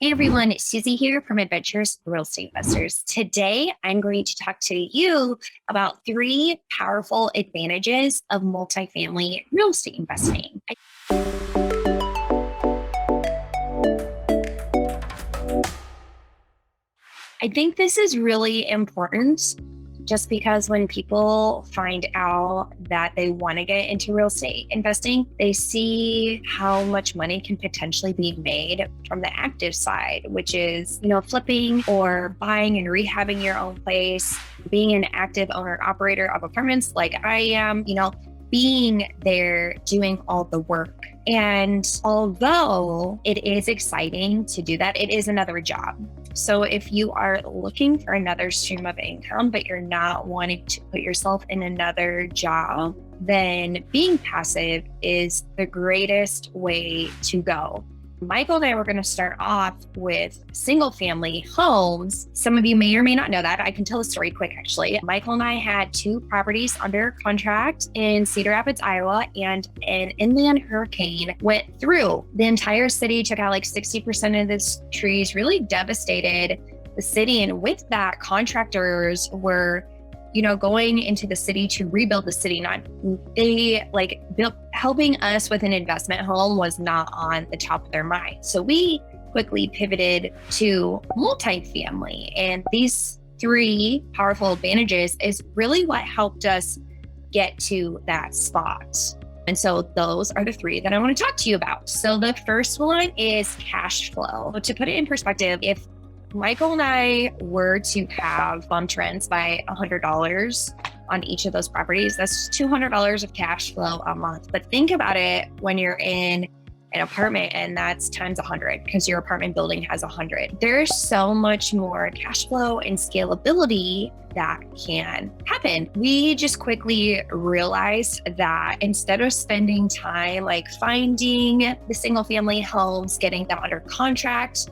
Hey everyone, it's Suzy here from Adventurous Real Estate Investors. Today, I'm going to talk to you about three powerful advantages of multifamily real estate investing. I think this is really important just because when people find out that they want to get into real estate investing, they see how much money can potentially be made from the active side, which is, flipping or buying and rehabbing your own place, being an active owner operator of apartments like I am, being there doing all the work. And although it is exciting to do that, it is another job. So if you are looking for another stream of income, but you're not wanting to put yourself in another job, then being passive is the greatest way to go. Michael and I were going to start off with single family homes. Some of you may or may not know that. I can tell the story quick, actually. Michael and I had two properties under contract in Cedar Rapids, Iowa, and an inland hurricane went through the entire city, took out like 60% of the trees, really devastated the city. And with that, contractors were going into the city to rebuild the city. Helping us with an investment home was not on the top of their mind. So we quickly pivoted to multifamily. And these three powerful advantages is really what helped us get to that spot. And so those are the three that I want to talk to you about. So the first one is cash flow. To put it in perspective, if Michael and I were to have bump rents by $100 on each of those properties, that's $200 of cash flow a month. But think about it when you're in an apartment and that's times 100 because your apartment building has 100. There's so much more cash flow and scalability that can happen. We just quickly realized that instead of spending time finding the single family homes, getting them under contract,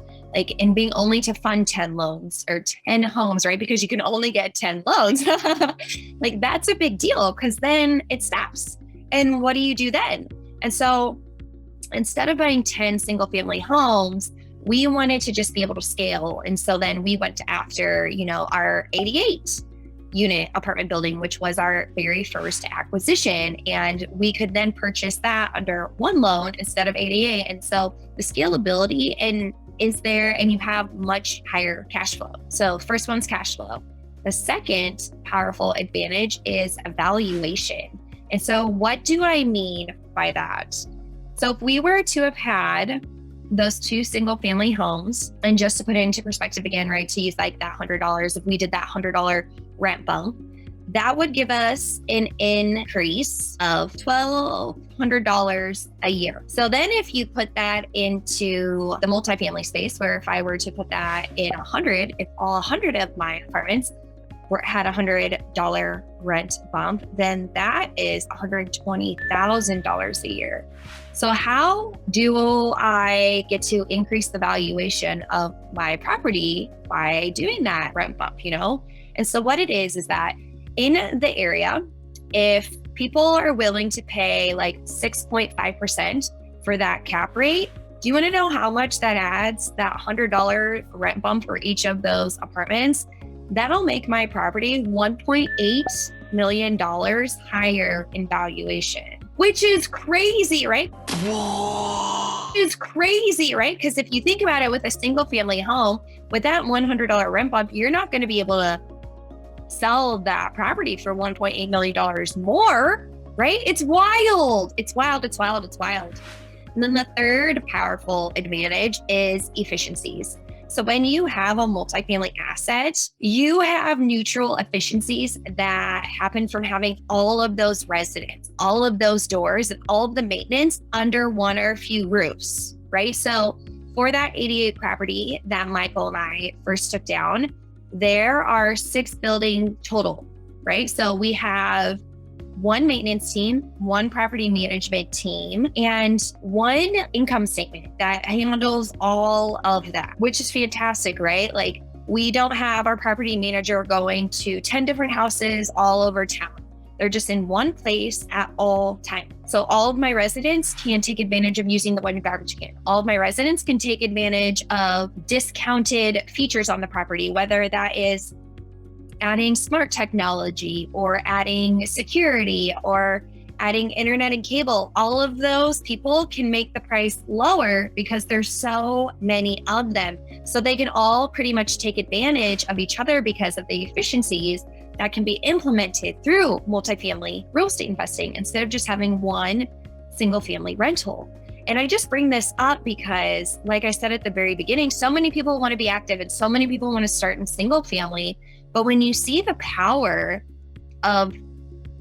and being only to fund 10 loans or 10 homes, right? Because you can only get 10 loans. That's a big deal because then it stops. And what do you do then? And so instead of buying 10 single family homes, we wanted to just be able to scale. And so then we went after, our 88 unit apartment building, which was our very first acquisition. And we could then purchase that under one loan instead of 88. And so the scalability is there, and you have much higher cash flow. So first one's cash flow. The second powerful advantage is valuation. And so what do I mean by that? So if we were to have had those two single family homes, and just to put it into perspective again, right, to use that $100, if we did that $100 rent bump, that would give us an increase of $1,200 a year. So then if you put that into the multifamily space, where if I were to put that in 100, if all 100 of my apartments had $100 rent bump, then that is $120,000 a year. So how do I get to increase the valuation of my property by doing that rent bump, And so what it is that in the area, if people are willing to pay 6.5% for that cap rate, do you want to know how much that adds, that $100 rent bump for each of those apartments? That'll make my property $1.8 million higher in valuation, which is crazy, right? Whoa. It's crazy, right? Because if you think about it, with a single family home, with that $100 rent bump, you're not going to be able to sell that property for $1.8 million more, right? It's wild. It's wild. It's wild. It's wild. And then the third powerful advantage is efficiencies. So when you have a multifamily asset, you have neutral efficiencies that happen from having all of those residents, all of those doors, and all of the maintenance under one or a few roofs, right? So for that 88 property that Michael and I first took down, there are 6 buildings total, right? So we have one maintenance team, one property management team, and one income statement that handles all of that, which is fantastic, right? We don't have our property manager going to 10 different houses all over town. They're just in one place at all times. So all of my residents can take advantage of using the one garbage can. All of my residents can take advantage of discounted features on the property, whether that is adding smart technology or adding security or adding internet and cable. All of those people can make the price lower because there's so many of them. So they can all pretty much take advantage of each other because of the efficiencies that can be implemented through multifamily real estate investing instead of just having one single family rental. And I just bring this up because, like I said at the very beginning, so many people want to be active and so many people want to start in single family. But when you see the power of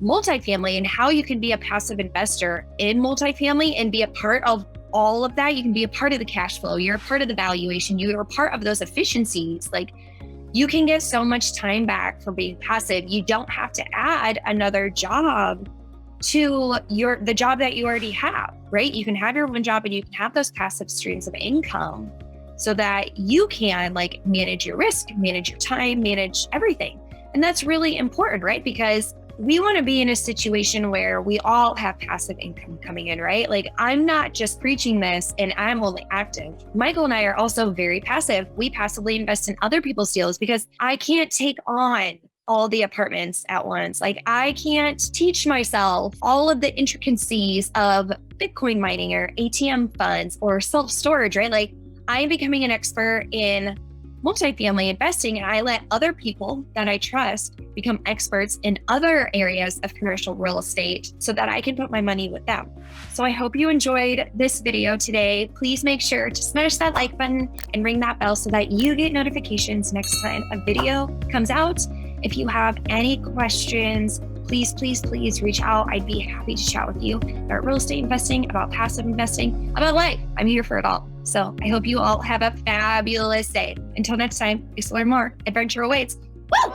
multifamily and how you can be a passive investor in multifamily and be a part of all of that, you can be a part of the cash flow, you're a part of the valuation, you are a part of those efficiencies. Like, you can get so much time back for being passive. You don't have to add another job to the job that you already have, right? You can have your one job and you can have those passive streams of income so that you can like manage your risk, manage your time, manage everything. And that's really important, right? Because we want to be in a situation where we all have passive income coming in, right? Like, I'm not just preaching this and I'm only active. Michael and I are also very passive. We passively invest in other people's deals because I can't take on all the apartments at once. Like, I can't teach myself all of the intricacies of Bitcoin mining or ATM funds or self-storage, right? Like, I'm becoming an expert in multifamily investing, and I let other people that I trust become experts in other areas of commercial real estate so that I can put my money with them. So I hope you enjoyed this video today. Please make sure to smash that like button and ring that bell so that you get notifications next time a video comes out. If you have any questions, please reach out. I'd be happy to chat with you about real estate investing, about passive investing, about life. I'm here for it all. So I hope you all have a fabulous day. Until next time, explore more. Adventure awaits. Woo!